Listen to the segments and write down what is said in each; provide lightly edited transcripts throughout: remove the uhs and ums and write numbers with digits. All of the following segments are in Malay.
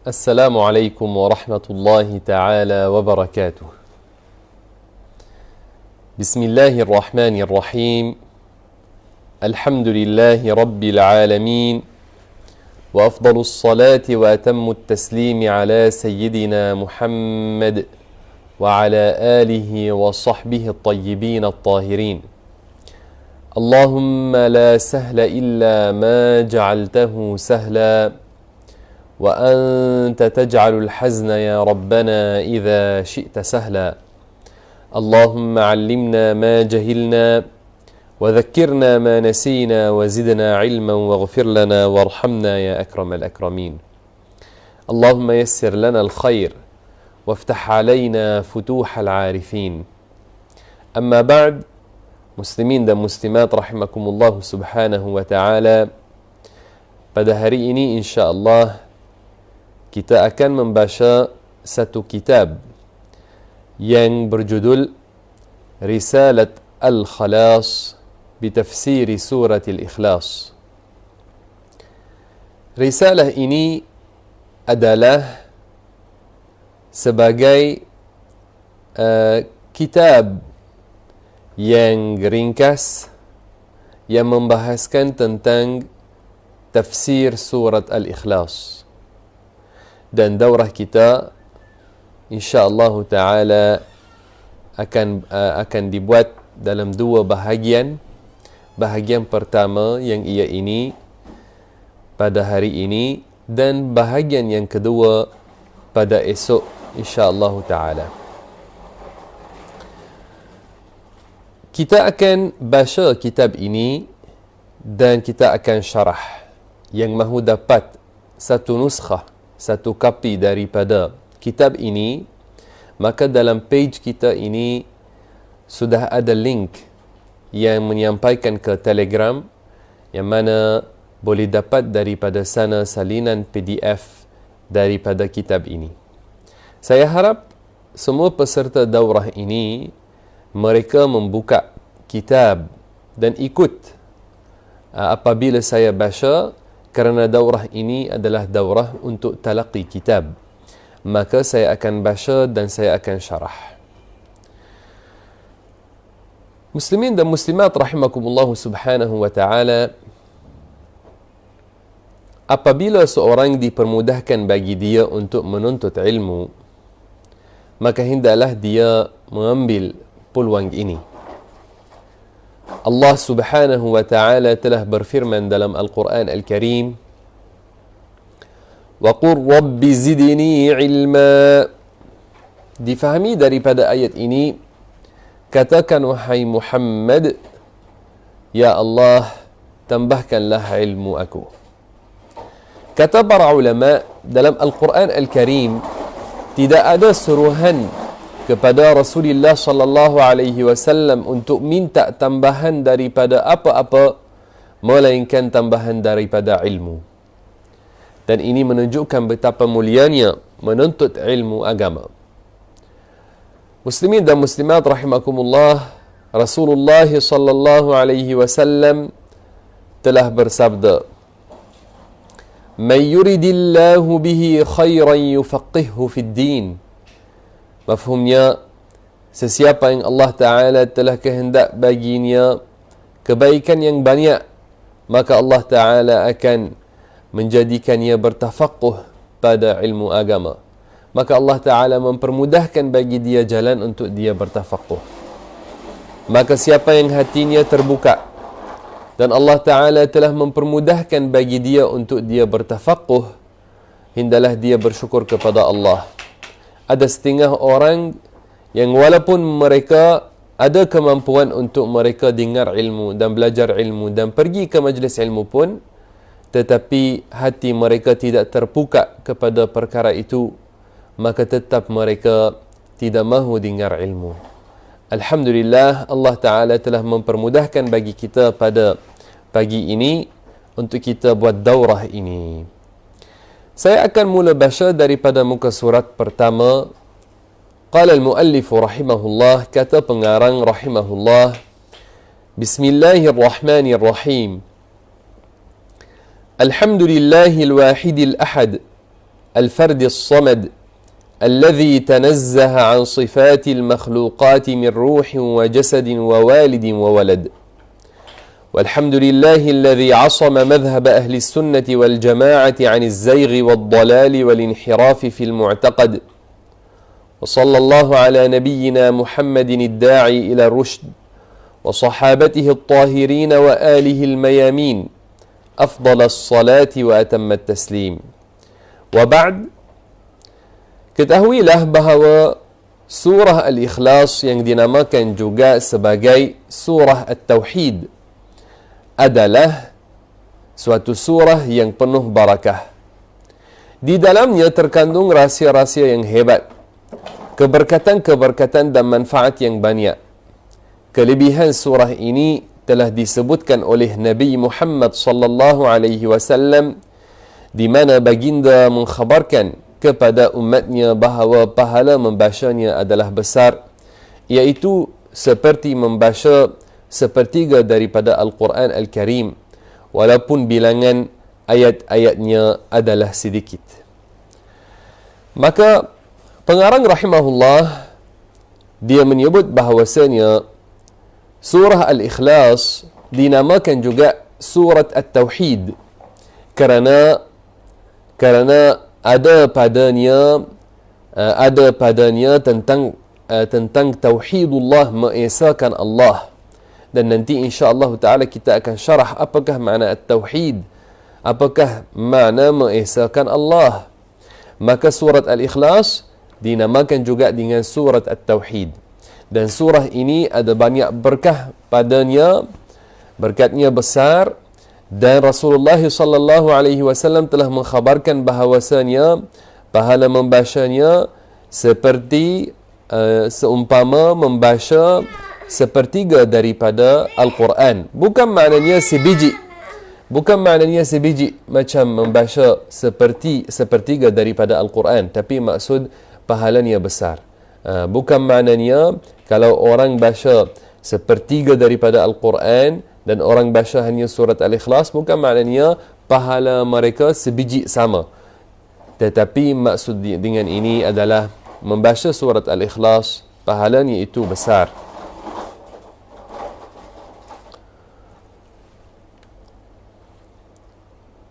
السلام عليكم ورحمة الله تعالى وبركاته. بسم الله الرحمن الرحيم. الحمد لله رب العالمين، وأفضل الصلاة وأتم التسليم على سيدنا محمد وعلى آله وصحبه الطيبين الطاهرين. اللهم لا سهل إلا ما جعلته سهلا، وأنت تجعل الحزن يا ربنا إذا شئت سهلا. اللهم علمنا ما جهلنا وذكرنا ما نسينا وزدنا علما واغفر لنا وارحمنا يا أكرم الأكرمين. اللهم يسر لنا الخير وافتح علينا فتوح العارفين. أما بعد، muslimin dan muslimat rahimakumullah subhanahu wa ta'ala, pada hari ini insya-Allah kita akan membaca satu kitab yang berjudul Risalat Al-Khalas Bitafsiri Surat Al-Ikhlas. Risalah ini adalah sebagai kitab yang ringkas yang membahaskan tentang tafsir surat Al-Ikhlas. Dan daurah kita insya-Allah taala akan dibuat dalam dua bahagian. Bahagian pertama yang ia ini pada hari ini, dan bahagian yang kedua pada esok insya-Allah taala. Kita akan baca kitab ini dan kita akan syarah. Yang mahu dapat satu nuskhah, satu kopi daripada kitab ini, maka dalam page kita ini sudah ada link yang menyampaikan ke Telegram, yang mana boleh dapat daripada sana salinan PDF daripada kitab ini. Saya harap semua peserta daurah ini mereka membuka kitab dan ikut apabila saya baca, kerana daurah ini adalah daurah untuk talaqi kitab. Maka saya akan baca dan saya akan syarah. Muslimin dan muslimat rahimakumullah subhanahu wa ta'ala, apabila seorang dipermudahkan bagi dia untuk menuntut ilmu, maka hendaklah dia mengambil peluang ini. Allah subhanahu wa ta'ala telah berfirman dalam Al-Quran Al-Karim, وَقُلْ رَبِّ زِدْنِي عِلْمًا. Difahami daripada ayat ini, katakan wahai Muhammad, ya Allah, tambahkanlah ilmu aku. Kata para ulama, dalam Al-Quran Al-Karim tidak ada suruhan kepada Rasulullah sallallahu alaihi wasallam untuk minta tambahan daripada apa-apa melainkan tambahan daripada ilmu. Dan ini menunjukkan betapa mulianya menuntut ilmu agama. Muslimin dan muslimat rahimakumullah, Rasulullah sallallahu alaihi wasallam telah bersabda, "Man yuridillahu bihi khairan yufaqqihhu fid din." Mafhumnya, sesiapa yang Allah Ta'ala telah kehendak baginya kebaikan yang banyak, maka Allah Ta'ala akan menjadikannya bertafaqquh pada ilmu agama. Maka Allah Ta'ala mempermudahkan bagi dia jalan untuk dia bertafaqquh. Maka siapa yang hatinya terbuka dan Allah Ta'ala telah mempermudahkan bagi dia untuk dia bertafaqquh, hendaklah dia bersyukur kepada Allah. Ada setengah orang yang walaupun mereka ada kemampuan untuk mereka dengar ilmu dan belajar ilmu dan pergi ke majlis ilmu pun, tetapi hati mereka tidak terbuka kepada perkara itu, maka tetap mereka tidak mahu dengar ilmu. Alhamdulillah, Allah Ta'ala telah mempermudahkan bagi kita pada pagi ini untuk kita buat daurah ini. Saya akan mula baca daripada muka surat pertama. Qala al-muallif rahimahullah, kata pengarang rahimahullah, Bismillahirrahmanirrahim. Alhamdulillahil wahidil ahad, الفرد الصمد الذي تنزه عن صفات المخلوقات من روح وجسد ووالد وولد. والحمد لله الذي عصم مذهب أهل السنة والجماعة عن الزيغ والضلال والانحراف في المعتقد. وصلى الله على نبينا محمد الداعي إلى الرشد وصحابته الطاهرين وآله الميامين أفضل الصلاة وأتم التسليم. وبعد، ketahuilah bahawa surah Al-Ikhlas yang dinamakan juga sebagai surah At-Tauhid adalah suatu surah yang penuh barakah. Di dalamnya terkandung rahsia-rahsia yang hebat, keberkatan-keberkatan dan manfaat yang banyak. Kelebihan surah ini telah disebutkan oleh Nabi Muhammad sallallahu alaihi wasallam, di mana baginda mengkhabarkan kepada umatnya bahawa pahala membacanya adalah besar, iaitu seperti membaca sepertiga daripada Al-Quran Al-Karim, walaupun bilangan ayat-ayatnya adalah sedikit. Maka pengarang rahimahullah, dia menyebut bahawasanya surah Al-Ikhlas dinamakan juga surat At-Tauhid kerana ada padanya tentang tauhidullah, mengesahkan Allah. Dan nanti insya-Allah taala kita akan syarah apakah makna at-tauhid, apakah makna mengesahkan Allah. Maka surat Al-Ikhlas dinamakan juga dengan surat At-Tauhid. Dan surah ini ada banyak berkah padanya, berkatnya besar. Dan Rasulullah sallallahu alaihi wasallam telah mengkhabarkan bahawasanya pahala membacanya seperti seumpama membaca sepertiga daripada Al-Quran. Bukan maknanya sebiji macam membaca sepertiga daripada Al-Quran, tapi maksud pahalanya besar. Bukan maknanya kalau orang baca sepertiga daripada Al-Quran dan orang baca hanya surat Al-Ikhlas, bukan maknanya pahala mereka sebiji sama. Tetapi maksud dengan ini adalah membaca surat Al-Ikhlas, pahalanya itu besar.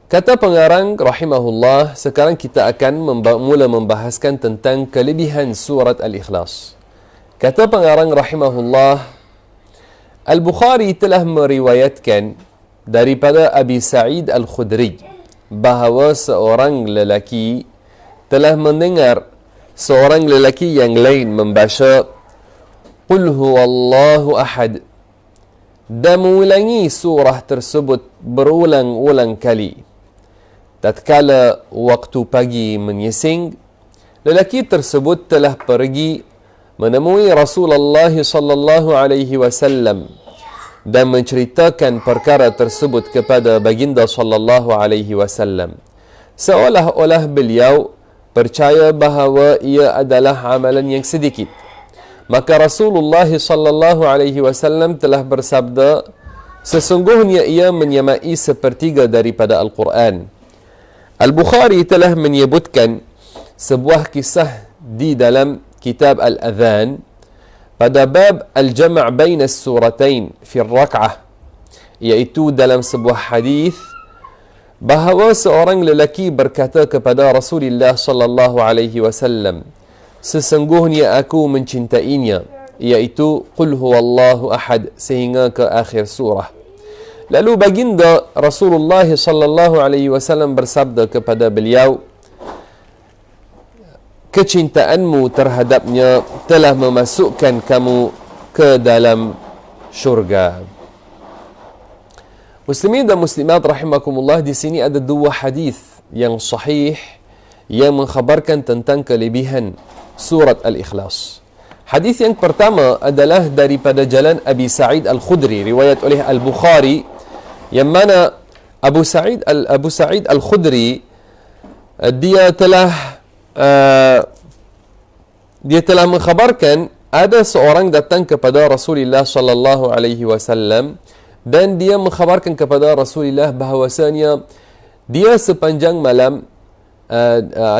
Kata pengarang rahimahullah, sekarang kita akan mula membahaskan tentang kelebihan surat Al-Ikhlas. Kata pengarang rahimahullah, Al-Bukhari telah meriwayatkan daripada Abi Sa'id Al-Khudri bahawa seorang lelaki telah mendengar seorang lelaki yang lain membaca Qul huwallahu ahad dan mengulangi surah tersebut berulang-ulang kali. Tatkala waktu pagi menyising, lelaki tersebut telah pergi menemui Rasulullah sallallahu alaihi wasallam dan menceritakan perkara tersebut kepada baginda sallallahu alaihi wasallam, seolah-olah beliau percaya bahawa ia adalah amalan yang sedikit. Maka Rasulullah sallallahu alaihi wasallam telah bersabda, sesungguhnya ia menyamai sepertiga daripada Al-Quran. Al-Bukhari telah menyebutkan sebuah kisah di dalam kitab Al-Adhan pada bab Al-Jam' baina as-suratain fi ar-rak'ah, iaitu dalam sebuah hadis bahawa seorang lelaki berkata kepada Rasulullah sallallahu alaihi wasallam, sesungguhnya aku mencintainya, iaitu Qul huwallahu ahad sehingga ke akhir surah. Lalu baginda Rasulullah sallallahu alaihi wasallam bersabda kepada beliau, kecintaanmu terhadapnya telah memasukkan kamu ke dalam syurga. Muslimin dan muslimat rahimakumullah, di sini ada dua hadis yang sahih yang mengkhabarkan tentang kelebihan surat Al-Ikhlas. Hadis yang pertama adalah daripada jalan Abi Sa'id Al-Khudri, riwayat oleh Al-Bukhari, yang mana Abu Sa'id Al-Khudri dia telah mengkhabarkan ada seorang datang kepada Rasulullah sallallahu alaihi wasallam dan dia mengkhabarkan kepada Rasulullah bahawasanya dia sepanjang malam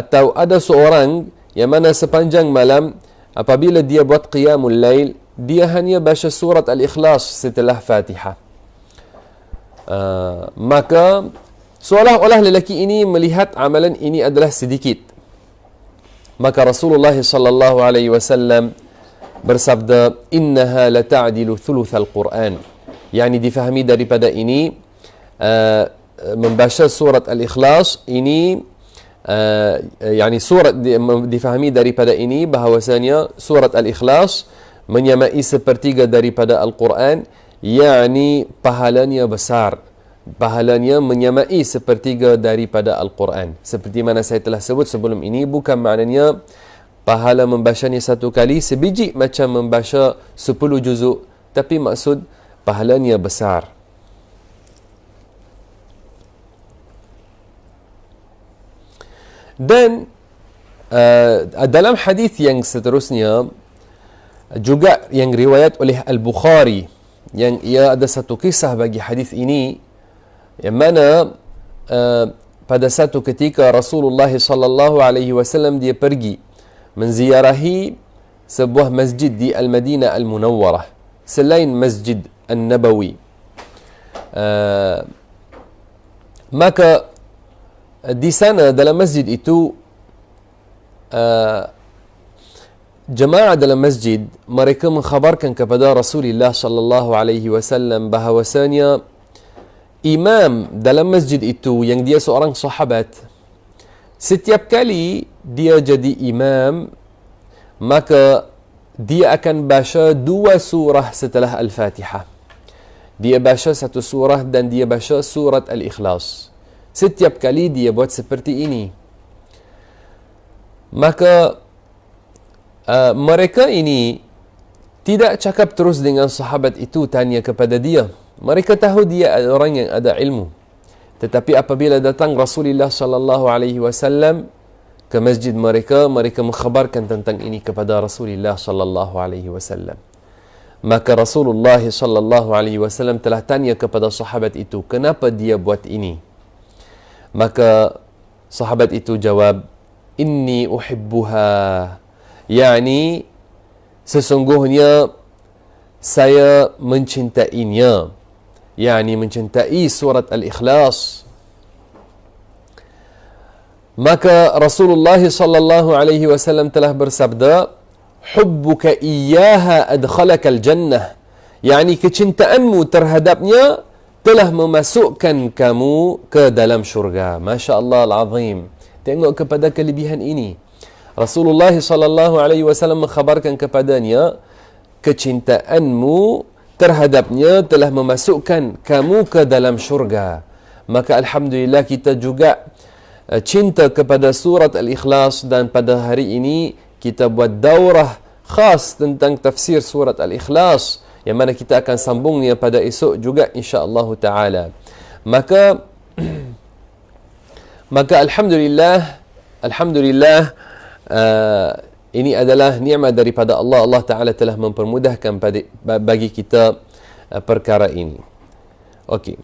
atau ada seorang yang mana sepanjang malam apabila dia buat qiyamul lail, dia hanya baca surat Al-Ikhlas setelah Fatihah. Maka seolah-olah lelaki ini melihat amalan ini adalah sedikit. Maka Rasulullah sallallahu alaihi wasallam bersabda, "Innaha la ta'dilu thuluthal Qur'an." Yani difahami daripada ini, membaca surat Al-Ikhlas ini, yani surat difahami daripada ini bahawasanya surat Al-Ikhlas menyamai sepertiga daripada Al-Quran, yakni pahalanya besar. Pahalanya menyamai sepertiga daripada Al-Quran. Seperti mana saya telah sebut sebelum ini, bukan maknanya pahala membacanya satu kali sebiji macam membaca 10 juzuk, tapi maksud pahalanya besar. Dan dalam hadis yang seterusnya juga yang riwayat oleh Al-Bukhari, yang ia ada satu kisah bagi hadis ini, yang mana pada satu ketika Rasulullah sallallahu alaihi wasallam dia pergi menziarahi sebuah masjid di Al-Madinah Al-Munawwarah selain Masjid An-Nabawi. Maka di sana dalam masjid itu, jemaah dalam masjid mereka mengkhabarkan kepada Rasulullah sallallahu alaihi wasallam bahawasanya imam dalam masjid itu yang dia seorang sahabat, setiap kali dia jadi imam maka dia akan baca 2 surah setelah Al-Fatihah. Dia baca 1 surah dan dia baca surat Al-Ikhlas. Setiap kali dia buat seperti ini. Maka mereka ini tidak cakap terus dengan sahabat itu, tanya kepada dia. Mereka tahu dia orang yang ada ilmu. Tetapi apabila datang Rasulullah sallallahu alaihi wasallam ke masjid mereka, mereka mengkhabarkan tentang ini kepada Rasulullah sallallahu alaihi wasallam. Maka Rasulullah sallallahu alaihi wasallam telah tanya kepada sahabat itu, kenapa dia buat ini? Maka sahabat itu jawab, "Inni uhibbuha." Yani sesungguhnya saya mencintainya. Yani mencintai surat Al-Ikhlas. Maka Rasulullah sallallahu alaihi wasallam telah bersabda, "Hubbuka iyyaha adkhalaka al-jannah." Yani kecintaanmu terhadapnya telah memasukkan kamu ke dalam syurga. Masya Allah al-azim. Tengok kepada kelebihan ini. Rasulullah sallallahu alaihi wasallam mengkhabarkan kepadanya, kecintaanmu terhadapnya telah memasukkan kamu ke dalam syurga. Maka alhamdulillah kita juga cinta kepada surat Al-Ikhlas, dan pada hari ini kita buat daurah khas tentang tafsir surat Al-Ikhlas, yang mana kita akan sambungnya pada esok juga insya-Allah taala. Maka alhamdulillah ini adalah nikmat daripada Allah. Allah taala telah mempermudahkan bagi kita perkara ini. Okey.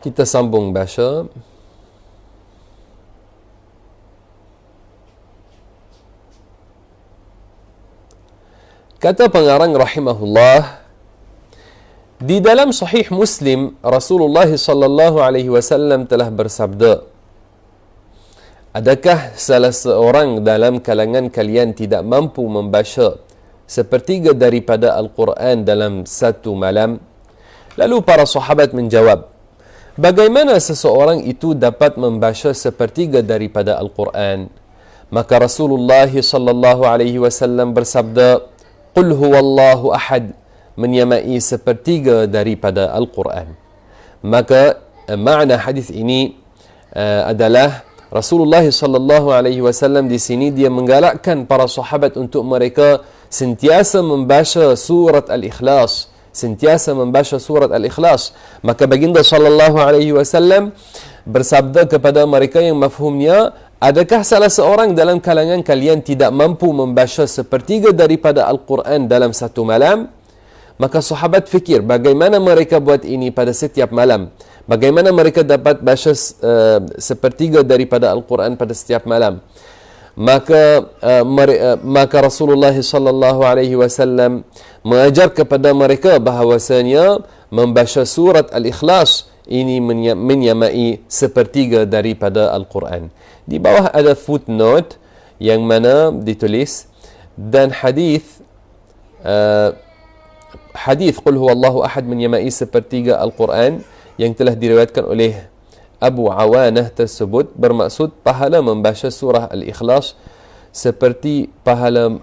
Kita sambung baca. Kata pengarang rahimahullah, di dalam Sahih Muslim, Rasulullah sallallahu alaihi wasallam telah bersabda, adakah salah seorang dalam kalangan kalian tidak mampu membaca sepertiga daripada Al-Quran dalam satu malam? Lalu para sahabat menjawab, bagaimana seseorang itu dapat membaca sepertiga daripada Al-Quran? Maka Rasulullah sallallahu alaihi wasallam bersabda, qul huwallahu ahad, menyamai sepertiga daripada Al-Quran. Maka makna hadis ini adalah Rasulullah sallallahu alaihi wasallam di sini dia menggalakkan para sahabat untuk mereka sentiasa membaca surat Al-Ikhlas, sentiasa membaca surat Al-Ikhlas. Maka baginda sallallahu alaihi wasallam bersabda kepada mereka yang mafhumnya, adakah salah seorang dalam kalangan kalian tidak mampu membaca sepertiga daripada Al-Quran dalam satu malam? Maka sahabat fikir bagaimana mereka buat ini pada setiap malam. Bagaimana mereka dapat baca sepertiga daripada Al-Quran pada setiap malam. Maka Rasulullah sallallahu alaihi wasallam mengajar kepada mereka bahawasanya membaca surat Al-Ikhlas ini menyamai sepertiga daripada Al-Quran. Di bawah ada footnote yang mana ditulis dan hadis Qul huwallahu ahad menyamai sepertiga Al-Quran yang telah diriwayatkan oleh Abu Awanah tersebut bermaksud pahala membaca surah Al-Ikhlas seperti pahala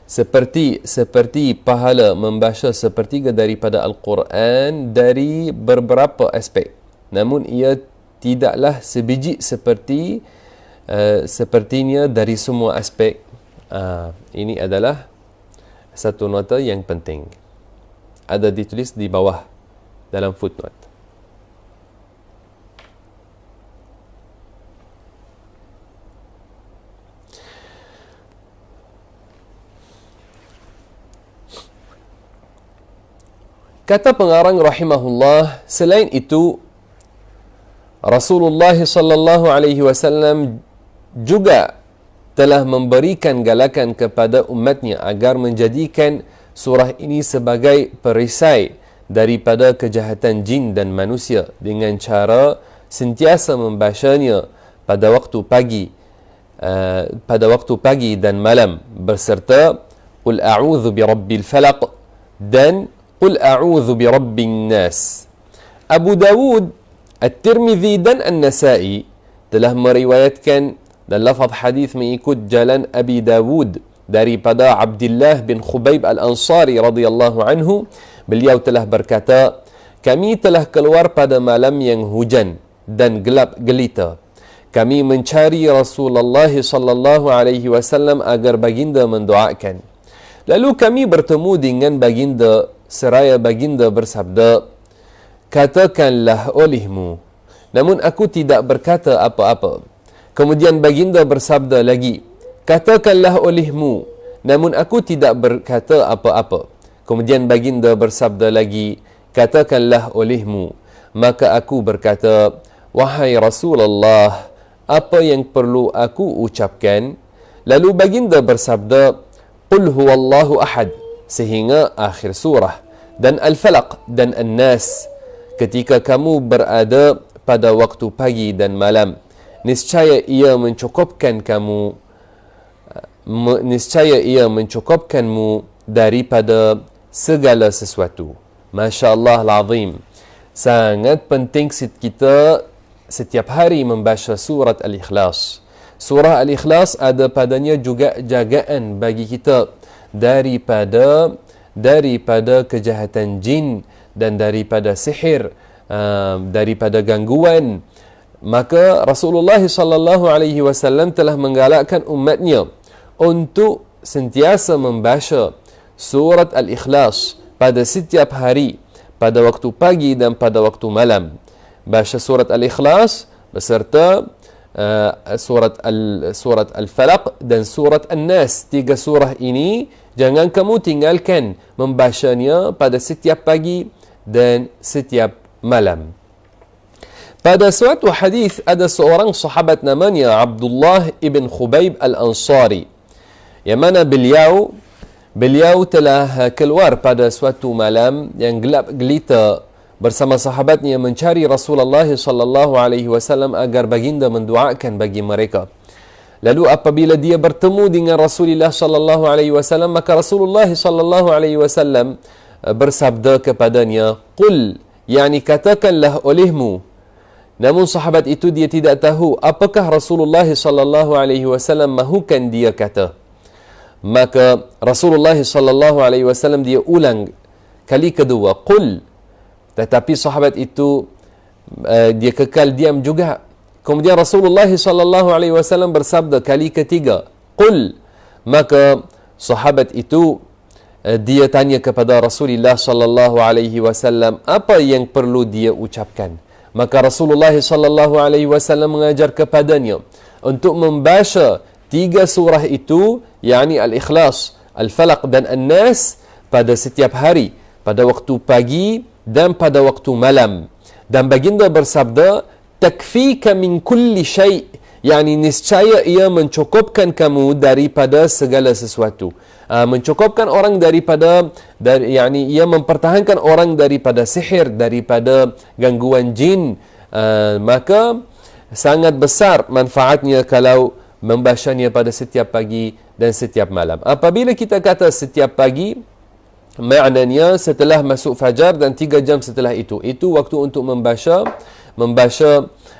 seperti pahala membaca sepertiga daripada Al-Quran dari beberapa aspek. Namun ia tidaklah sebiji sepertinya dari semua aspek. Ini adalah satu nota yang penting. Ada ditulis di bawah dalam footnote. Kata pengarang rahimahullah, selain itu Rasulullah sallallahu alaihi wasallam juga telah memberikan galakan kepada umatnya agar menjadikan surah ini sebagai perisai daripada kejahatan jin dan manusia dengan cara sentiasa membacanya pada waktu pagi dan malam berserta Qul a'udzu birabbil falaq dan Qul a'udzu birabbin nas. Abu Dawud, At-Tirmidzi dan An-Nasa'i telah meriwayatkan dan lafaz hadis mengikut jalan Abi Dawud daripada Abdullah bin Khubayb Al-Ansari radhiyallahu anhu. Beliau telah berkata, kami telah keluar pada malam yang hujan dan gelap gelita. Kami mencari Rasulullah sallallahu alaihi wasallam agar baginda mendoakan. Lalu kami bertemu dengan baginda seraya baginda bersabda, katakanlah olehmu. Namun aku tidak berkata apa-apa. Kemudian baginda bersabda lagi, katakanlah olehmu. Namun aku tidak berkata apa-apa. Kemudian baginda bersabda lagi, katakanlah olehmu. Maka aku berkata, wahai Rasulullah, apa yang perlu aku ucapkan? Lalu baginda bersabda, Qul huwallahu ahad, sehingga akhir surah, dan Al-Falaq dan An-Nas. Ketika kamu berada pada waktu pagi dan malam, niscaya ia mencukupkanmu daripada segala sesuatu. Masya Allah al-Azim. Sangat penting kita setiap hari membaca surat Al-Ikhlas. Surah Al-Ikhlas ada padanya juga jagaan bagi kita daripada kejahatan jin dan daripada sihir, daripada gangguan. Maka Rasulullah sallallahu alaihi wasallam telah menggalakkan umatnya untuk sentiasa membaca surat Al-Ikhlas pada setiap hari, pada waktu pagi dan pada waktu malam. Baca surat Al-Ikhlas beserta surat Al-Falaq dan surat An-Nas. 3 surah ini jangan kamu tinggalkan membacanya pada setiap pagi dan setiap malam. Pada suatu hadis ada seorang sahabat namanya Abdullah ibn Khubayb Al-Ansari, yang mana beliau telah keluar pada suatu malam yang gelap gelita bersama sahabatnya mencari Rasulullah sallallahu alaihi wasallam agar baginda mendoakan bagi mereka. Lalu apabila dia bertemu dengan Rasulullah sallallahu alaihi wasallam, maka Rasulullah sallallahu alaihi wasallam bersabda kepadanya, "Qul," yakni katakanlah olehmu. Namun sahabat itu dia tidak tahu apakah Rasulullah sallallahu alaihi wasallam mahukan dia kata. Maka Rasulullah sallallahu alaihi wasallam dia ulang kali kedua, "Qul." Tetapi sahabat itu dia kekal diam juga. Kemudian Rasulullah sallallahu alaihi wasallam bersabda kali ketiga, "Qul." Maka sahabat itu dia tanya kepada Rasulullah sallallahu alaihi wasallam apa yang perlu dia ucapkan. Maka Rasulullah sallallahu alaihi wasallam mengajar kepadanya untuk membaca tiga surah itu, yakni Al-Ikhlas, Al-Falaq dan An-Nas, pada setiap hari, pada waktu pagi dan pada waktu malam. Dan baginda bersabda, takfika min kulli syai', yakni niscaya ia mencukupkan kamu daripada segala sesuatu. Mencukupkan orang yakni ia mempertahankan orang daripada sihir, daripada gangguan jin. Maka sangat besar manfaatnya kalau membacanya pada setiap pagi dan setiap malam. Apabila kita kata setiap pagi, maknanya setelah masuk fajar dan 3 jam setelah itu waktu untuk membaca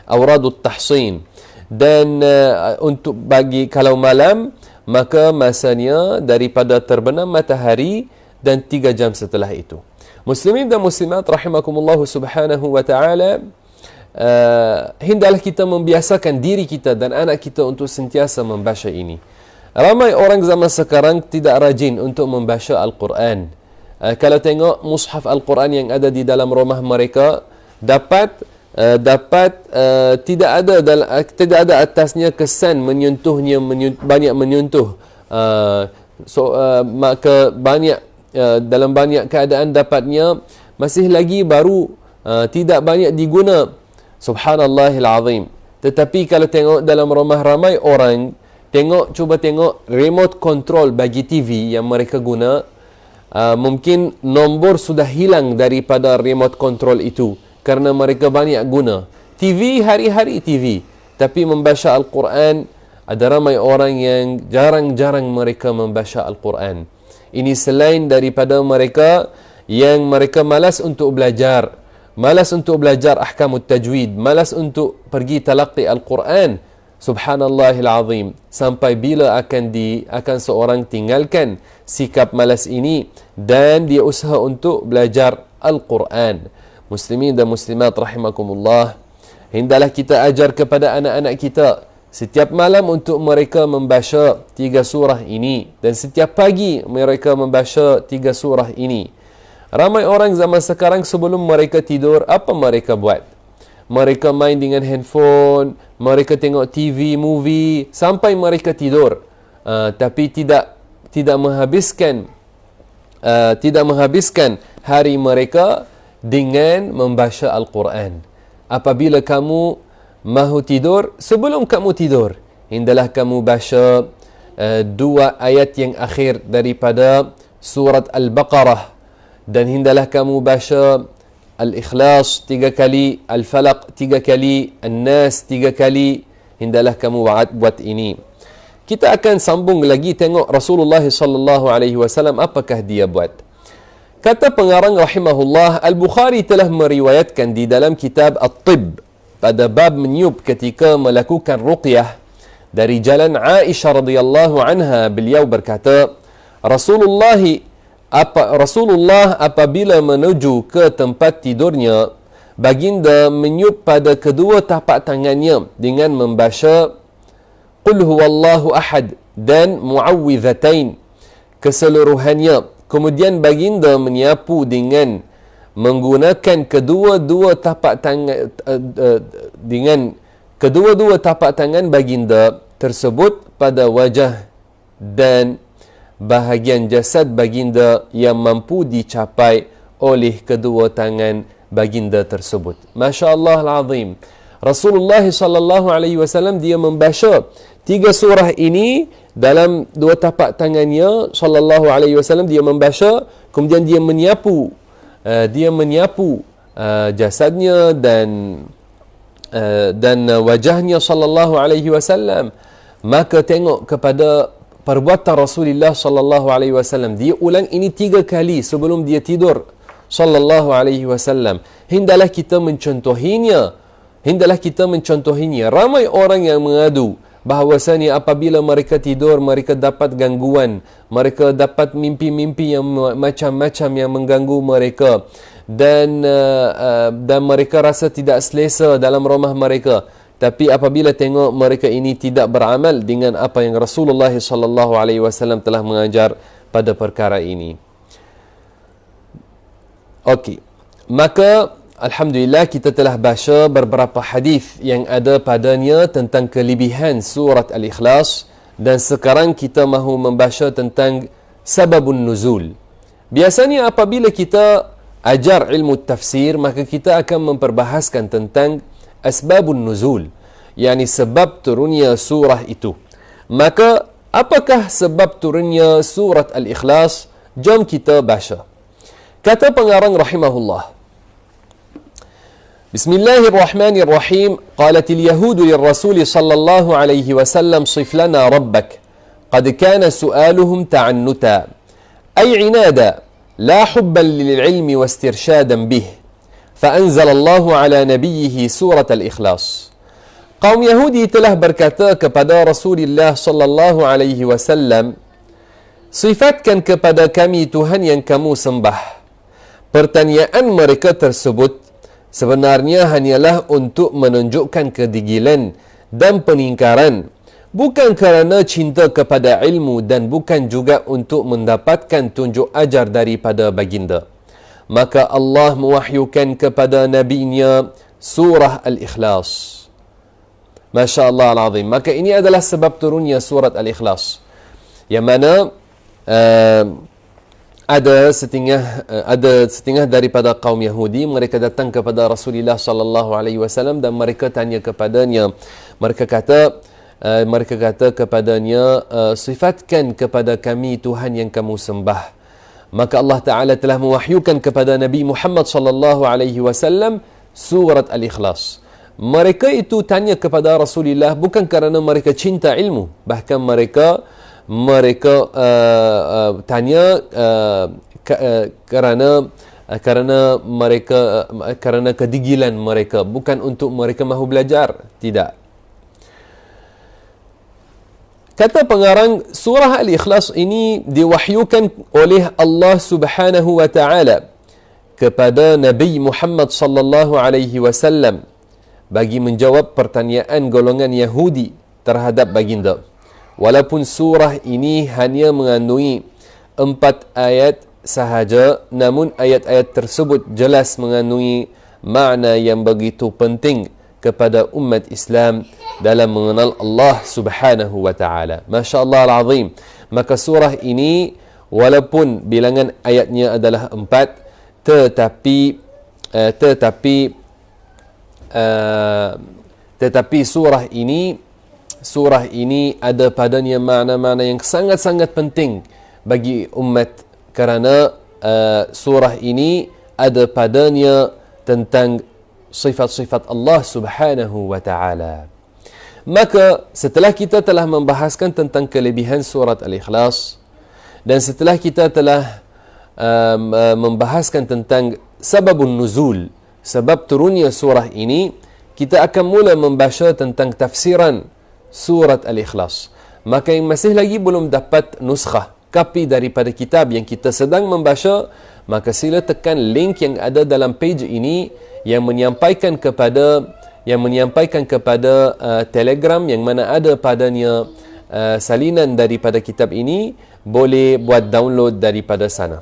awradut tahsin. Dan untuk bagi kalau malam, maka masanya daripada terbenam matahari dan 3 jam setelah itu. Muslimin dan muslimat rahimakumullah subhanahu wa ta'ala, hendaklah kita membiasakan diri kita dan anak kita untuk sentiasa membaca ini. Ramai orang zaman sekarang tidak rajin untuk membaca Al-Quran. Kalau tengok mushaf Al-Quran yang ada di dalam rumah mereka, tidak ada atasnya kesan menyentuhnya, banyak menyentuh. Maka dalam banyak keadaan dapatnya masih lagi baru, tidak banyak diguna. Subhanallahil azim. Tetapi kalau tengok dalam rumah ramai orang, cuba tengok remote control bagi TV yang mereka guna, mungkin nombor sudah hilang daripada remote control itu kerana mereka banyak guna TV, hari-hari TV. Tapi membaca Al-Quran, ada ramai orang yang jarang-jarang mereka membaca Al-Quran. Ini selain daripada mereka yang mereka malas untuk belajar ahkamut tajwid, malas untuk pergi talaqi Al-Quran. Subhanallahil azim. Sampai bila akan seorang tinggalkan sikap malas ini dan dia usaha untuk belajar Al-Quran. Muslimin dan muslimat rahimakumullah, hendaklah kita ajar kepada anak-anak kita setiap malam untuk mereka membaca 3 surah ini, dan setiap pagi mereka membaca 3 surah ini. Ramai orang zaman sekarang sebelum mereka tidur, apa mereka buat? Mereka main dengan handphone, mereka tengok TV, movie sampai mereka tidur. Tapi tidak menghabiskan hari mereka dengan membaca Al-Quran. Apabila kamu mahu tidur, sebelum kamu tidur, hendaklah kamu baca 2 ayat yang akhir daripada surat Al-Baqarah, dan hendaklah kamu baca Al-Ikhlas 3 kali, Al-Falaq 3 kali, An-Nas 3 kali. Hendaklah kamu buat ini. Kita akan sambung lagi tengok Rasulullah sallallahu alaihi wasallam apakah dia buat. Kata pengarang rahimahullah, Al-Bukhari telah meriwayatkan di dalam kitab At-Tibb pada bab meniup ketika melakukan ruqyah dari jalan Aisyah radhiyallahu anha, beliau berkata, Rasulullah apabila menuju ke tempat tidurnya, baginda meniup pada kedua tapak tangannya dengan membaca Qul huwallahu ahad dan Muawwidhatain keseluruhannya. Kemudian baginda menyapu dengan menggunakan kedua-dua tapak tangan baginda tersebut pada wajah dan bahagian jasad baginda yang mampu dicapai oleh kedua tangan baginda tersebut. Masya Allah al-azim. Rasulullah sallallahu alaihi wasallam dia membaca 3 surah ini dalam 2 tapak tangannya. Sallallahu alaihi wasallam dia membaca, kemudian dia menyapu jasadnya dan wajahnya sallallahu alaihi wasallam. Maka tengok kepada perbuatan Rasulullah sallallahu alaihi wasallam, dia ulang ini 3 kali sebelum dia tidur sallallahu alaihi wasallam. Hendaklah kita mencontohinya. Ramai orang yang mengadu bahawasanya apabila mereka tidur, mereka dapat gangguan, mereka dapat mimpi-mimpi yang macam-macam yang mengganggu mereka, dan mereka rasa tidak selesa dalam rumah mereka. Tapi apabila tengok mereka ini tidak beramal dengan apa yang Rasulullah sallallahu alaihi wasallam telah mengajar pada perkara ini. Okey. Maka alhamdulillah kita telah baca beberapa hadis yang ada padanya tentang kelebihan surat Al-Ikhlas Dan sekarang kita mahu membaca tentang sababun nuzul. Biasanya apabila kita ajar ilmu tafsir, maka kita akan memperbahaskan tentang asbabun nuzul, yakni sebab turunnya surah itu. Maka apakah sebab turunnya surat Al-Ikhlas? Jom kita baca. Kata pengarang rahimahullah, Bismillahirrahmanirrahim. Qalatil yahudu lirrasul sallallahu alaihi wasallam sif lana rabbak. Qad kana su'aluhum ta'annuta. Ay inada. La hubban lil'ilmi wastirshadan bih. Fa'anzal Allah ala nabiyhi surat Al-Ikhlas. Kaum Yahudi telah berkata kepada Rasulullah sallallahu alaihi wasallam, sifatkan kepada kami Tuhan yang kamu sembah. Pertanyaan mereka tersebut sebenarnya hanyalah untuk menunjukkan kedigilan dan peningkaran, bukan kerana cinta kepada ilmu dan bukan juga untuk mendapatkan tunjuk ajar daripada baginda. Maka Allah mewahyukan kepada nabinya surah Al-Ikhlas. Masya Allah al-Azim. Maka ini adalah sebab turunnya surat Al-Ikhlas, yang mana ada setengah daripada kaum Yahudi, mereka datang kepada Rasulullah sallallahu alaihi wasallam dan mereka tanya kepadanya. Mereka kata kepadanya, sifatkan kepada kami Tuhan yang kamu sembah. Maka Allah Taala telah mewahyukan kepada Nabi Muhammad sallallahu alaihi wasallam surat Al-Ikhlas. Mereka itu tanya kepada Rasulullah bukan kerana mereka cinta ilmu, bahkan mereka tanya kerana kedigilan mereka, bukan untuk mereka mahu belajar. Tidak. Kata pengarang, surah Al-Ikhlas ini diwahyukan oleh Allah Subhanahu wa taala kepada Nabi Muhammad sallallahu alaihi wasallam bagi menjawab pertanyaan golongan Yahudi terhadap baginda. Walaupun surah ini hanya mengandungi 4 ayat sahaja, namun ayat-ayat tersebut jelas mengandungi makna yang begitu penting kepada umat Islam dalam mengenal Allah Subhanahu wa taala. Masya-Allah al-azim. Maka surah ini walaupun bilangan ayatnya adalah 4, tetapi surah ini ada padanya makna-makna yang sangat-sangat penting bagi umat, kerana surah ini ada padanya tentang sifat-sifat Allah Subhanahu wa taala. Maka setelah kita telah membahaskan tentang kelebihan surat Al-Ikhlas dan setelah kita telah membahaskan tentang sababun nuzul, sebab turunnya surah ini, kita akan mula membaca tentang tafsiran surat Al-Ikhlas. Maka yang masih lagi belum dapat nuskhah, kapi daripada kitab yang kita sedang membaca, maka sila tekan link yang ada dalam page ini yang menyampaikan kepada Telegram, yang mana ada padanya salinan daripada kitab ini. Boleh buat download daripada sana.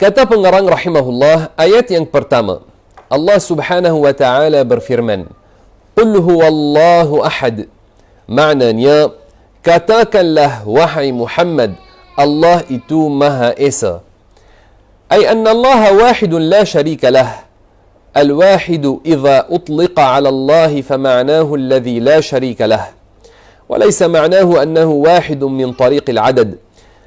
Kata pengarang rahimahullah, ayat yang pertama, Allah Subhanahu wa taala berfirman, Qul huwallahu ahad. Maknanya, katakanlah wahai Muhammad, Allah itu Maha Esa. Ay anna Allah wahidun la syarika lah. Al-wahidu idza utliqa ala Allah fama'nahu alladhi la syarika lah. وليس معناه أنه واحد من طريق العدد،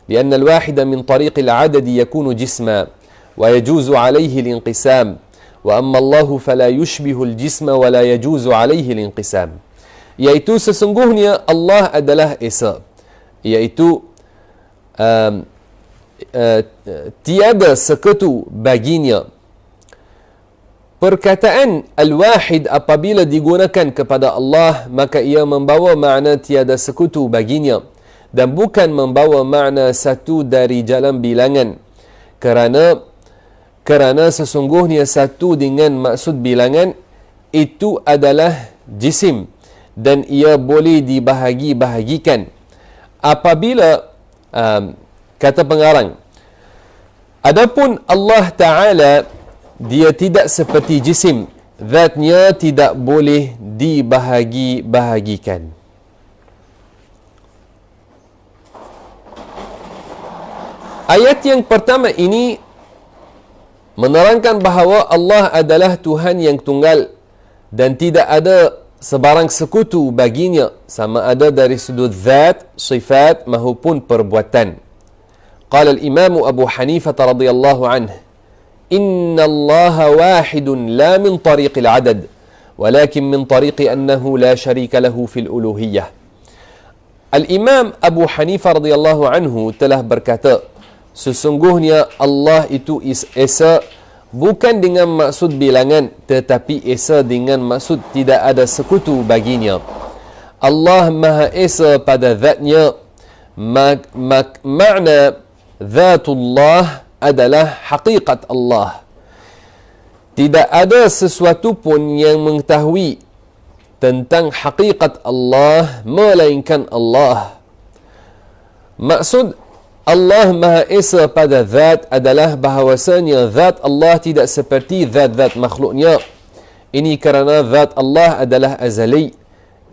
لأن الواحد من طريق العدد يكون جسما ويجوز عليه الانقسام، وأما الله فلا يشبه الجسم ولا يجوز عليه الانقسام. Iaitu sesungguhnya Allah adalah Esa, iaitu tiada sekutu baginya. Perkataan Al-Wahid apabila digunakan kepada Allah, maka ia membawa makna tiada sekutu baginya dan bukan membawa makna satu dari jalan bilangan, kerana sesungguhnya satu dengan maksud bilangan itu adalah jisim dan ia boleh dibahagi-bahagikan. Apabila kata pengarang, adapun Allah Ta'ala, dia tidak seperti jisim, zatnya tidak boleh dibahagi-bahagikan. Ayat yang pertama ini menerangkan bahawa Allah adalah Tuhan yang tunggal dan tidak ada sebarang sekutu baginya, sama ada dari sudut zat, sifat maupun perbuatan. Qala al-Imam Abu Hanifah radhiyallahu anhu, "Inna Allah wahidun la min tariq al-adad, walakin min tariq annahu la sharika lahu fil uluhiyyah." Al-Imam Abu Hanifah radhiyallahu anhu telah berkata, sesungguhnya Allah itu esa bukan dengan maksud bilangan, tetapi esa dengan maksud tidak ada sekutu baginya. Allah Maha Esa pada zatnya. Makna zatullah adalah hakikat Allah. Tidak ada sesuatu pun yang mengetahui tentang hakikat Allah melainkan Allah. Maksud Allah Maha Esa pada zat adalah bahawasanya zat Allah tidak seperti zat-zat makhluknya. Ini kerana zat Allah adalah azali,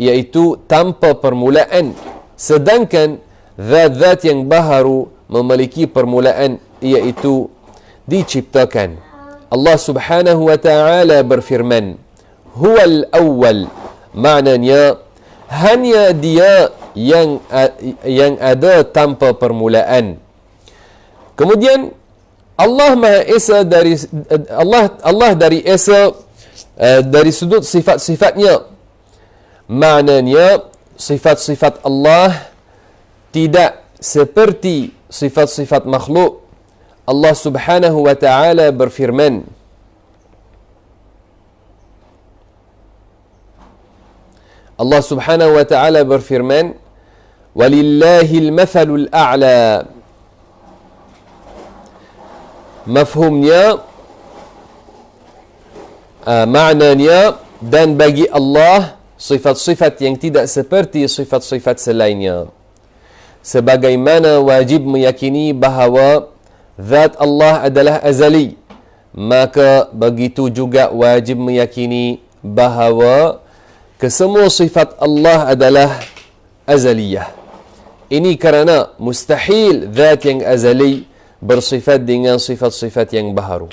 iaitu tanpa permulaan. Sedangkan zat-zat yang baharu memiliki permulaan, iaitu diciptakan. Allah Subhanahu wa ta'ala berfirman, Huwal awwal. Maknanya, hanya dia yang ada tanpa permulaan. Kemudian Allah Maha Esa dari Allah dari Esa dari sudut sifat-sifatnya. Maknanya sifat-sifat Allah tidak seperti sifat-sifat makhluk. Allah Subhanahu wa ta'ala berfirman, Allah Subhanahu wa ta'ala berfirman, Walillahil mathalul a'la. Mafhumnya, maknanya, dan bagi Allah sifat-sifat yang tidak seperti sifat-sifat selainnya. Sebagaimana wajib meyakini bahawa zat Allah adalah azali, maka begitu juga wajib meyakini bahawa kesemua sifat Allah adalah azaliyah. Ini kerana mustahil zat yang azali bersifat dengan sifat-sifat yang baharu.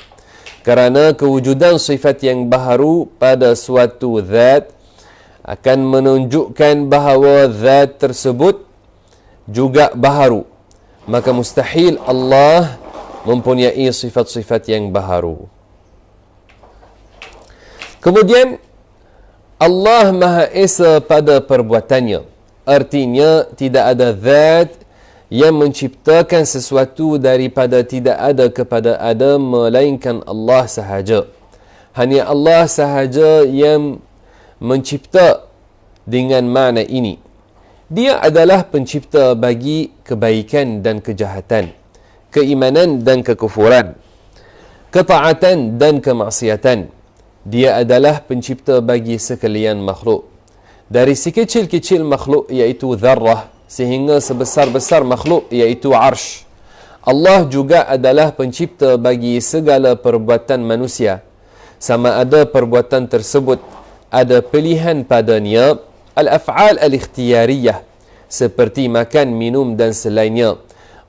Kerana kewujudan sifat yang baharu pada suatu zat akan menunjukkan bahawa zat tersebut juga baharu. Maka mustahil Allah mempunyai sifat-sifat yang baharu. Kemudian Allah Maha Esa pada perbuatannya. Artinya tidak ada zat yang menciptakan sesuatu daripada tidak ada kepada ada melainkan Allah sahaja. Hanya Allah sahaja yang mencipta dengan makna ini. Dia adalah pencipta bagi kebaikan dan kejahatan, keimanan dan kekufuran, ketaatan dan kemaksiatan. Dia adalah pencipta bagi sekalian makhluk. Dari sekecil-kecil makhluk iaitu dharrah sehingga sebesar-besar makhluk iaitu arsh. Allah juga adalah pencipta bagi segala perbuatan manusia. Sama ada perbuatan tersebut ada pilihan padanya, al-af'al al-ikhtiyariyah, seperti makan, minum dan selainnya.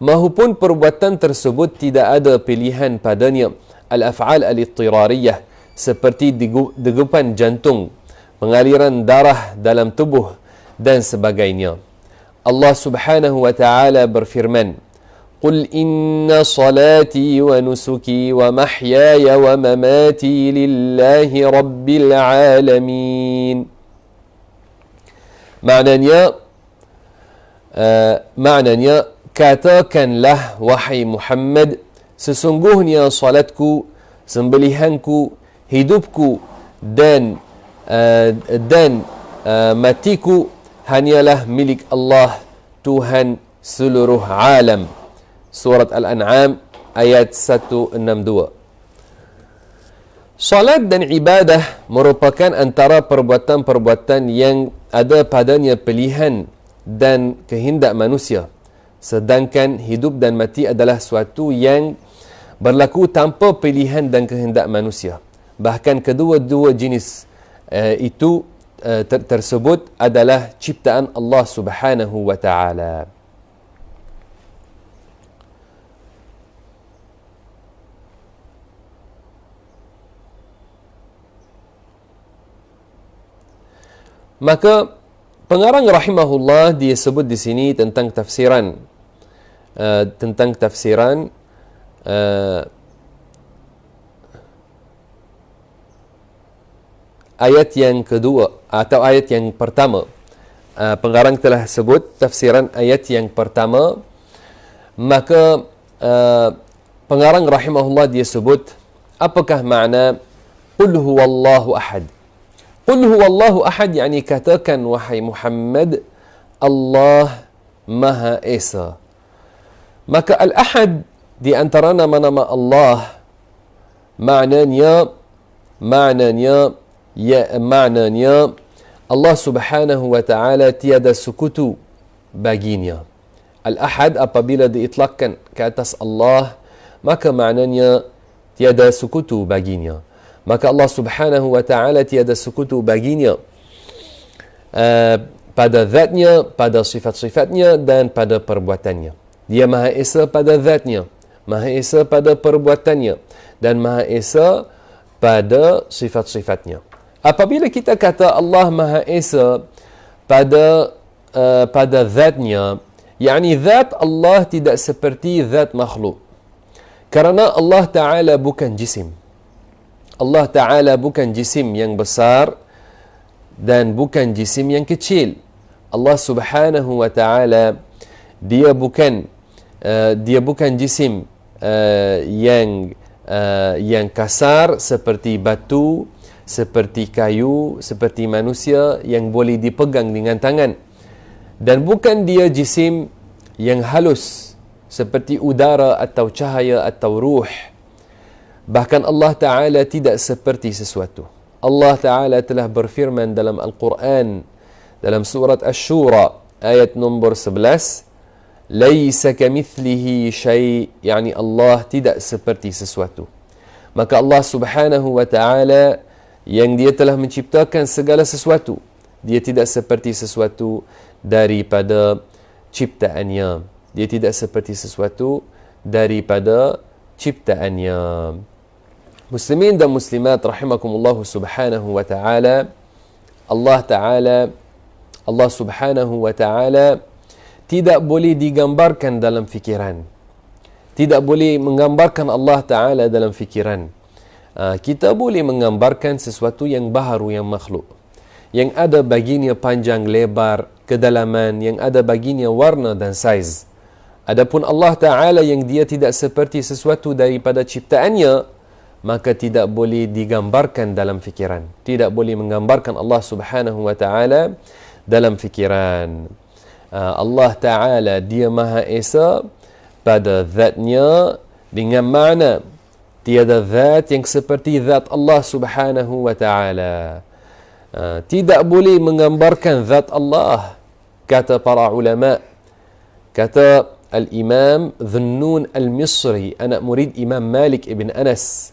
Mahupun perbuatan tersebut tidak ada pilihan padanya, al-af'al al-ittirariyah, seperti degupan jantung, pengaliran darah dalam tubuh dan sebagainya. Allah Subhanahu wa ta'ala berfirman, Qul inna salati wa nusuki wa mahyaya wa mamati lillahi rabbil alamin. Maknanya, katakanlah wahai Muhammad, sesungguhnya salatku, sembelihanku, hidupku dan matiku hanyalah milik Allah, Tuhan seluruh alam. Surat Al-An'am ayat 162. Salat dan ibadah merupakan antara perbuatan-perbuatan yang ada padanya pilihan dan kehendak manusia. Sedangkan hidup dan mati adalah suatu yang berlaku tanpa pilihan dan kehendak manusia. Bahkan kedua-dua jenis itu tersebut adalah ciptaan Allah Subhanahu wa taala. Maka pengarang rahimahullah dia sebut di sini tentang tafsiran ayat yang kedua atau ayat yang pertama. Pengarang telah sebut tafsiran ayat yang pertama, maka pengarang rahimahullah dia sebut apakah makna qul huwallahu ahad. Qul huwallahu ahad, yakni katakan wahai Muhammad, Allah Maha Esa. Maka al-ahad di antara nama-nama Allah maknanya Allah Subhanahu wa taala tiada sekutu baginya. Al-ahad apabila diitlakkan ke atas Allah, maka maknanya tiada sekutu baginya. Maka Allah Subhanahu wa taala tiada sekutu baginya pada zatnya, pada sifat-sifatnya dan pada perbuatannya. Dia Maha Esa pada zatnya, Maha Esa pada perbuatannya dan Maha Esa pada sifat-sifatnya. Apabila kita kata Allah Maha Esa pada zatnya, yakni zat Allah tidak seperti zat makhluk. Kerana Allah Ta'ala bukan jisim. Allah Ta'ala bukan jisim yang besar dan bukan jisim yang kecil. Allah Subhanahu wa Ta'ala dia bukan jisim yang kasar seperti batu, seperti kayu, seperti manusia yang boleh dipegang dengan tangan. Dan bukan dia jisim yang halus seperti udara atau cahaya atau ruh. Bahkan Allah Ta'ala tidak seperti sesuatu. Allah Ta'ala telah berfirman dalam Al-Quran, dalam surat Ash-Shura, ayat nombor 11, Laisa kamithlihi syai', yakni Allah tidak seperti sesuatu. Maka Allah Subhanahu wa Ta'ala yang dia telah menciptakan segala sesuatu, dia tidak seperti sesuatu daripada ciptaannya. Dia tidak seperti sesuatu daripada ciptaannya. Muslimin dan muslimat rahimakumullah subhanahu wa ta'ala, Allah Subhanahu wa ta'ala tidak boleh digambarkan dalam fikiran. Tidak boleh menggambarkan Allah Ta'ala dalam fikiran. Kita boleh menggambarkan sesuatu yang baharu, yang makhluk, yang ada baginya panjang, lebar, kedalaman, yang ada baginya warna dan saiz. Adapun Allah Ta'ala yang dia tidak seperti sesuatu daripada ciptaannya, maka tidak boleh digambarkan dalam fikiran. Tidak boleh menggambarkan Allah Subhanahu wa Ta'ala dalam fikiran. Allah Ta'ala dia Maha Esa pada zatnya dengan makna tiada zat yang seperti zat Allah Subhanahu wa Ta'ala. Tidak boleh menggambarkan zat Allah, kata para ulama. Kata Al-Imam Dhunnun Al-Misri, anak murid Imam Malik ibn Anas,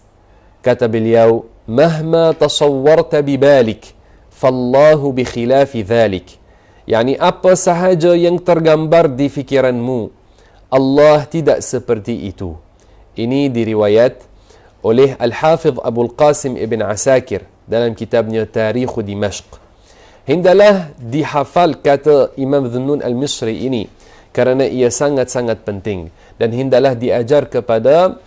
kata beliau, mahma tasawwarta bibalik fallahu bikhilafi dhalik. Yani apa sahaja yang tergambar di fikiranmu, Allah tidak seperti itu. Ini diriwayat oleh Al-Hafidh Abul Qasim Ibn Asakir dalam kitabnya Tarikh Dimashq. Hendalah dihafal kata Imam Dhunnun Al-Misri ini, kerana ia sangat-sangat penting, dan hendalah diajar kepada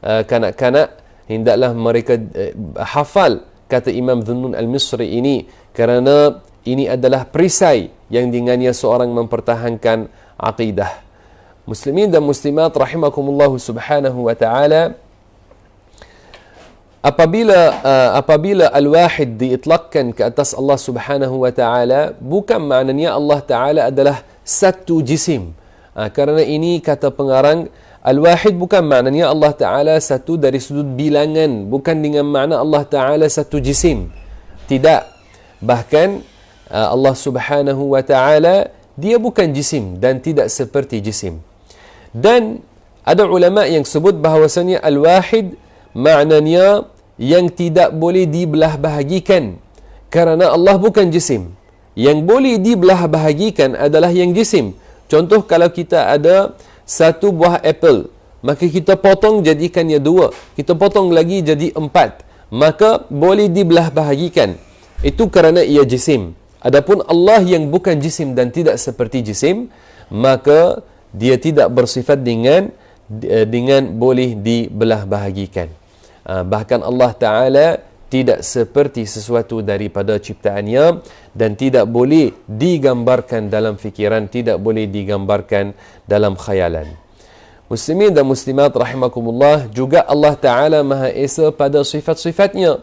kanak-kanak, hendaklah mereka hafal kata Imam Dhunnun Al-Misri ini, kerana ini adalah perisai yang dengannya seorang mempertahankan aqidah. Muslimin dan muslimat rahimakumullah subhanahu wa ta'ala, apabila al-wahid diitlakkan ke atas Allah Subhanahu wa ta'ala, bukan maknanya Allah Ta'ala adalah satu jisim. Kerana ini kata pengarang, al-wahid bukan maknanya Allah Ta'ala satu dari sudut bilangan, bukan dengan makna Allah Ta'ala satu jisim. Tidak. Bahkan Allah Subhanahu wa ta'ala dia bukan jisim dan tidak seperti jisim. Dan ada ulama yang sebut bahawasanya al-wahid maknanya yang tidak boleh dibelah bahagikan. Kerana Allah bukan jisim. Yang boleh dibelah bahagikan adalah yang jisim. Contoh, kalau kita ada satu buah apple, maka kita potong jadikannya 2. Kita potong lagi jadi 4. Maka boleh dibelah bahagikan. Itu kerana ia jisim. Adapun Allah yang bukan jisim dan tidak seperti jisim, maka dia tidak bersifat dengan boleh dibelah bahagikan. Bahkan Allah Ta'ala tidak seperti sesuatu daripada ciptaannya dan tidak boleh digambarkan dalam fikiran, tidak boleh digambarkan dalam khayalan. Muslimin dan muslimat rahimakumullah, juga Allah Ta'ala Maha Esa pada sifat-sifatnya.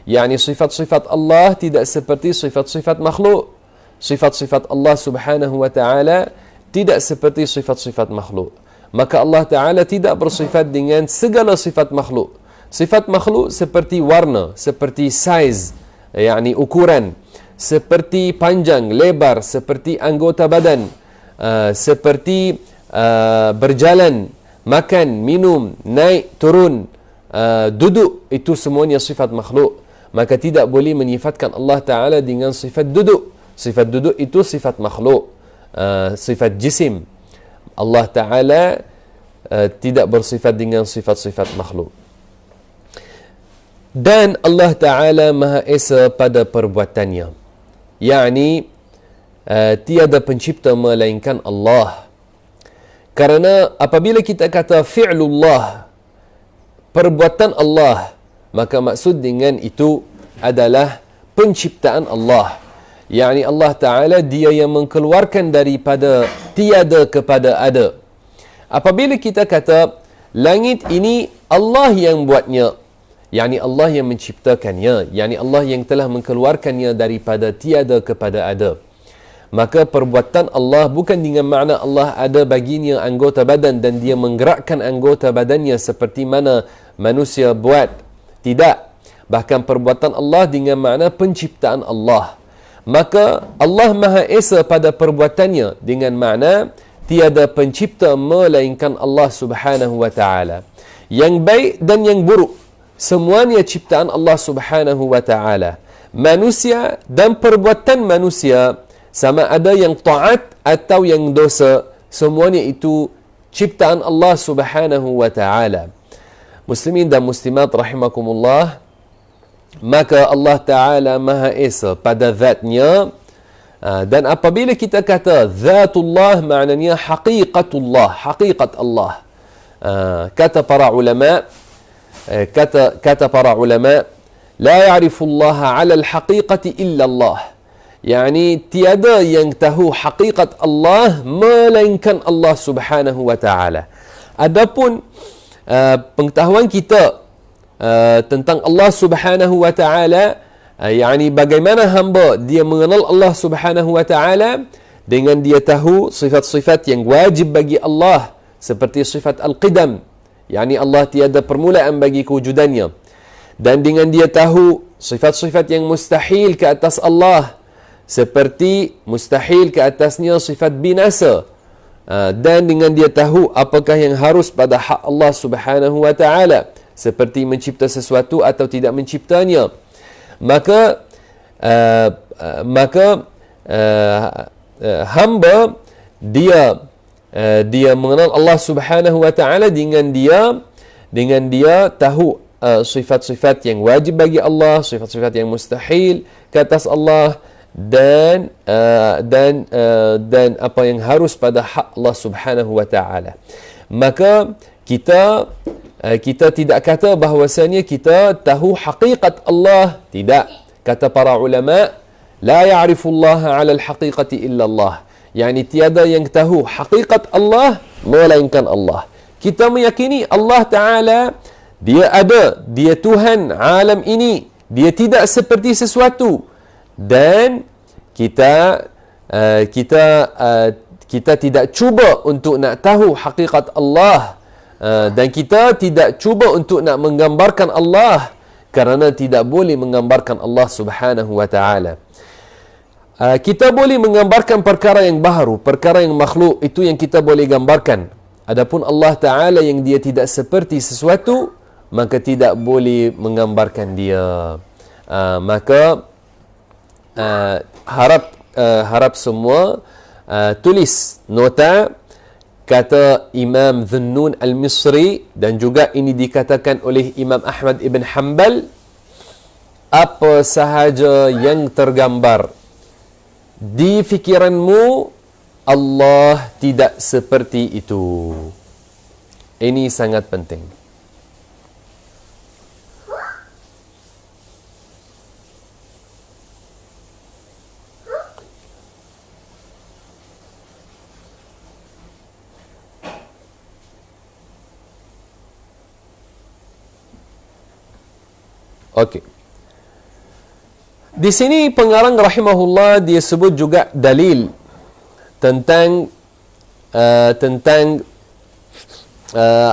Yani sifat-sifat Allah tidak seperti sifat-sifat makhluk. Sifat-sifat Allah Subhanahu wa Ta'ala tidak seperti sifat-sifat makhluk. Maka Allah Ta'ala tidak bersifat dengan segala sifat makhluk. Sifat makhluk seperti warna, seperti saiz, yakni ukuran, seperti panjang, lebar, seperti anggota badan, seperti berjalan, makan, minum, naik, turun, duduk, itu semuanya sifat makhluk. Maka tidak boleh menyifatkan Allah Ta'ala dengan sifat duduk. Sifat duduk itu sifat makhluk, sifat jisim. Allah Ta'ala tidak bersifat dengan sifat-sifat makhluk. Dan Allah Ta'ala Maha Esa pada perbuatannya. Yakni tiada pencipta melainkan Allah. Kerana apabila kita kata fi'lullah, perbuatan Allah, maka maksud dengan itu adalah penciptaan Allah. Yakni Allah Ta'ala dia yang mengeluarkan daripada tiada kepada ada. Apabila kita kata langit ini Allah yang buatnya, yakni Allah yang menciptakannya, yakni Allah yang telah mengeluarkannya daripada tiada kepada ada, maka perbuatan Allah bukan dengan makna Allah ada baginya anggota badan dan dia menggerakkan anggota badannya seperti mana manusia buat. Tidak. Bahkan perbuatan Allah dengan makna penciptaan Allah. Maka Allah Maha Esa pada perbuatannya dengan makna tiada pencipta melainkan Allah Subhanahu wa Ta'ala. Yang baik dan yang buruk, semuanya ciptaan Allah Subhanahu wa Ta'ala. Manusia dan perbuatan manusia, sama ada yang taat atau yang dosa, semuanya itu ciptaan Allah Subhanahu wa Ta'ala. Muslimin dan muslimat rahimakumullah, maka Allah Ta'ala Maha Esa pada zatnya. Dan apabila kita kata zatullah, maknanya haqiqatullah, haqiqat Allah. Kata para ulama, la ya'rifullaha 'ala al-haqiqati illa Allah. Yani tiada yang tahu hakikat Allah melainkan Allah Subhanahu wa Ta'ala. Adapun pengetahuan kita tentang Allah Subhanahu wa Ta'ala, yakni bagaimana hamba dia mengenal Allah Subhanahu wa Ta'ala dengan dia tahu sifat-sifat yang wajib bagi Allah seperti sifat al-qidam, yakni Allah tiada permulaan bagi kewujudannya, dan dengan dia tahu sifat-sifat yang mustahil ke atas Allah seperti mustahil ke atasnya sifat binasa, dan dengan dia tahu apakah yang harus pada hak Allah Subhanahu wa Ta'ala seperti mencipta sesuatu atau tidak menciptanya, maka hamba dia mengenal Allah Subhanahu wa Ta'ala dengan dia tahu sifat-sifat yang wajib bagi Allah, sifat-sifat yang mustahil ke atas Allah, dan apa yang harus pada hak Allah Subhanahu wa Ta'ala. Maka kita tidak kata bahawasanya kita tahu hakikat Allah. Tidak. Kata para ulama, la ya'rifullaha 'ala al-haqiqati illa Allah. Yani tiada yang tahu hakikat Allah melainkan Allah. Kita meyakini Allah Ta'ala dia ada, dia Tuhan alam ini, dia tidak seperti sesuatu, dan kita tidak cuba untuk nak tahu hakikat Allah, dan kita tidak cuba untuk nak menggambarkan Allah, kerana tidak boleh menggambarkan Allah Subhanahu wa Ta'ala. Kita boleh menggambarkan perkara yang baharu, perkara yang makhluk, itu yang kita boleh gambarkan. Adapun Allah Ta'ala yang dia tidak seperti sesuatu, maka tidak boleh menggambarkan dia. Maka harap semua tulis nota kata Imam Dhunnun Al-Misri, dan juga ini dikatakan oleh Imam Ahmad Ibn Hanbal, apa sahaja yang tergambar di fikiranmu, Allah tidak seperti itu. Ini sangat penting. Okey. Di sini pengarang rahimahullah dia sebut juga dalil tentang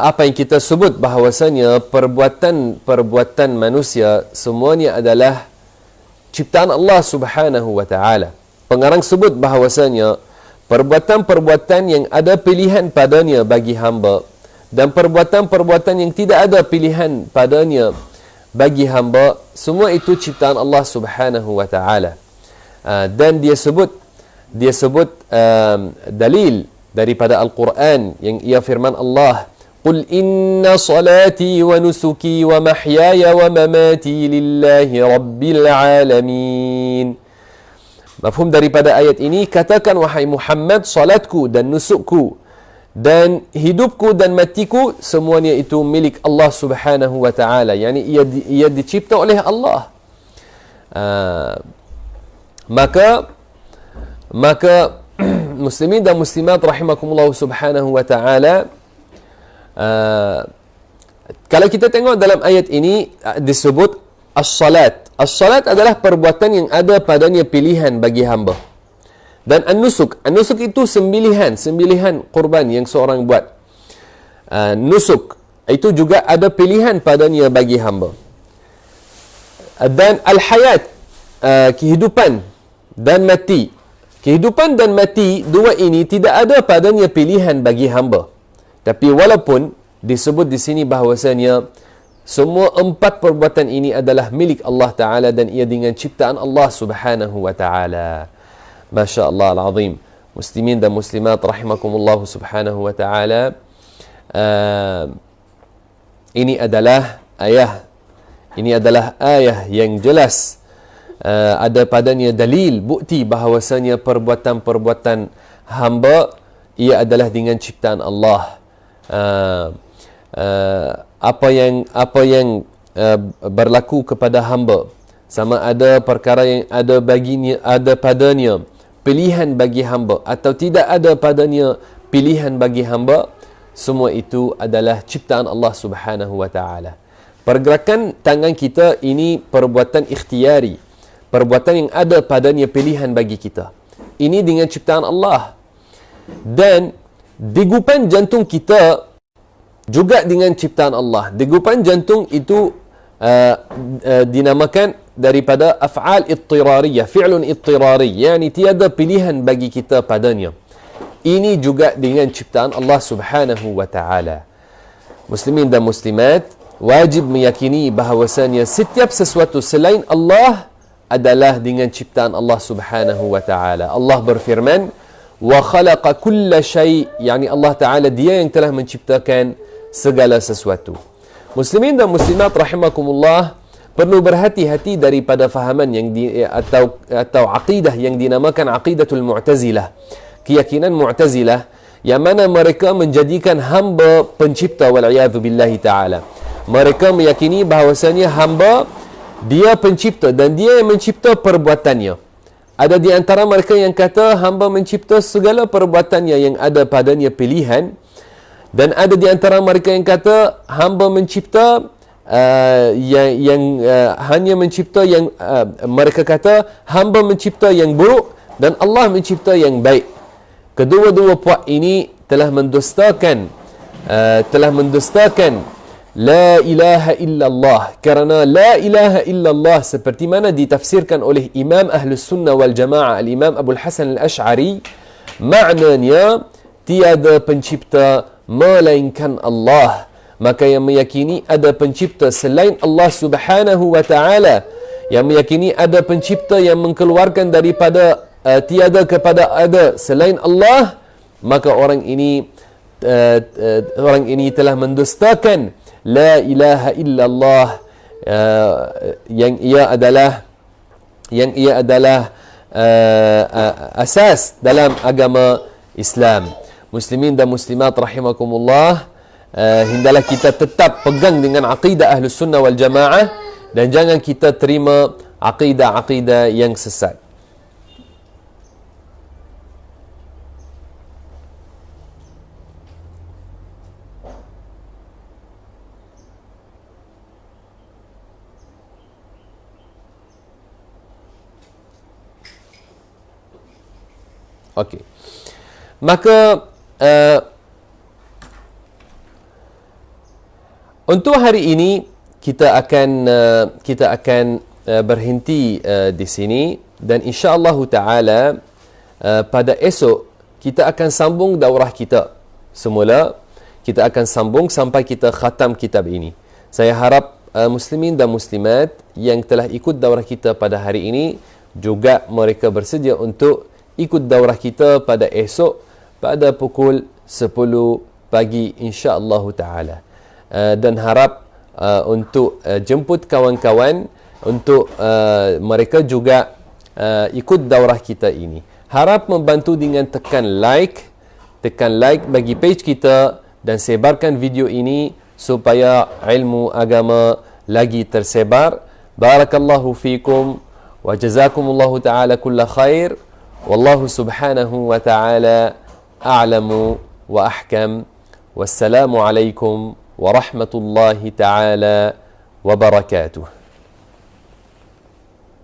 apa yang kita sebut bahawasanya perbuatan manusia semuanya adalah ciptaan Allah Subhanahu wa taala. Pengarang sebut bahawasanya perbuatan-perbuatan yang ada pilihan padanya bagi hamba dan perbuatan-perbuatan yang tidak ada pilihan padanya bagi hamba, semua itu ciptaan Allah Subhanahu wa taala. Dan dia sebut dalil daripada Al-Quran yang ia firman Allah, "Qul inna salati wa nusuki wa mahyaya wa mamati lillahi rabbil alamin." Mafhum daripada ayat ini, katakan wahai Muhammad, salatku dan nusukku dan hidupku dan matiku semuanya itu milik Allah Subhanahu wa taala. Yani ia dicipta oleh Allah. Maka muslimin dan muslimat rahimakumullah subhanahu wa taala, kalau kita tengok dalam ayat ini disebut as-salat. As-salat adalah perbuatan yang ada padanya pilihan bagi hamba. Dan an-nusuk itu sembelihan kurban yang seorang buat. Nusuk itu juga ada pilihan padanya bagi hamba. Dan al-hayat, kehidupan dan mati. Kehidupan dan mati, dua ini tidak ada padanya pilihan bagi hamba. Tapi walaupun disebut di sini bahawasanya semua empat perbuatan ini adalah milik Allah Ta'ala dan ia dengan ciptaan Allah Subhanahu wa Ta'ala. Masya Allah al-azim. Muslimin dan muslimat rahimakumullah subhanahu wa ta'ala, ini adalah ayah yang jelas, ada padanya dalil, bukti bahawasanya perbuatan-perbuatan hamba ia adalah dengan ciptaan Allah. Apa yang berlaku kepada hamba, sama ada perkara yang ada padanya pilihan bagi hamba atau tidak ada padanya pilihan bagi hamba, semua itu adalah ciptaan Allah Subhanahu wa taala. Pergerakan tangan kita ini perbuatan ikhtiari, perbuatan yang ada padanya pilihan bagi kita. Ini dengan ciptaan Allah. Dan degupan jantung kita juga dengan ciptaan Allah. Degupan jantung itu dinamakan daripada af'al ittirariyah, fi'lun ittirari, yani tiada pilihan bagi kita padanya. Ini juga dengan ciptaan Allah Subhanahu wa taala. Muslimin dan muslimat wajib meyakini bahawasanya setiap sesuatu selain Allah adalah dengan ciptaan Allah Subhanahu wa taala. Allah berfirman, "Wa khalaqa kulla syai'", yani Allah Taala dia yang telah menciptakan segala sesuatu. Muslimin dan muslimat rahimakumullah, perlu berhati-hati daripada fahaman yang atau aqidah yang dinamakan aqidatul Mu'tazilah. Keyakinan Mu'tazilah yang mana mereka menjadikan hamba pencipta, wal'iyadhu billahi ta'ala. Mereka meyakini bahawasanya hamba dia pencipta dan dia yang mencipta perbuatannya. Ada di antara mereka yang kata hamba mencipta segala perbuatannya yang ada padanya pilihan, dan ada di antara mereka yang kata hamba mencipta hanya mencipta yang mereka kata hamba mencipta yang buruk dan Allah mencipta yang baik. Kedua-dua puak ini telah mendustakan la ilaha illallah, kerana la ilaha illallah seperti mana ditafsirkan oleh Imam Ahlus Sunnah wal Jamaah Al-Imam Abul Hasan Al-Ash'ari, maknanya tiada pencipta melainkan Allah. Maka yang meyakini ada pencipta selain Allah Subhanahu wa taala, yang meyakini ada pencipta yang mengeluarkan daripada tiada kepada ada selain Allah, maka orang ini telah mendustakan la ilaha illallah, yang ia adalah asas dalam agama Islam. Muslimin dan muslimat rahimakumullah, hendaklah kita tetap pegang dengan akidah Ahlus Sunnah wal Jamaah dan jangan kita terima akidah-akidah yang sesat. Okey. Maka untuk hari ini kita akan berhenti di sini, dan insya-Allah taala pada esok kita akan sambung daurah kita semula. Kita akan sambung sampai kita khatam kitab ini. Saya harap muslimin dan muslimat yang telah ikut daurah kita pada hari ini juga mereka bersedia untuk ikut daurah kita pada esok pada pukul 10 pagi insya-Allah taala. Dan harap untuk jemput kawan-kawan untuk mereka juga ikut daurah kita ini. Harap membantu dengan tekan like bagi page kita dan sebarkan video ini supaya ilmu agama lagi tersebar. Barakallahu fikum wa jazakumullahu taala kulla khair. Wallahu subhanahu wa ta'ala a'lamu wa ahkam. Wassalamu alaikum warahmatullahi ta'ala wabarakatuh.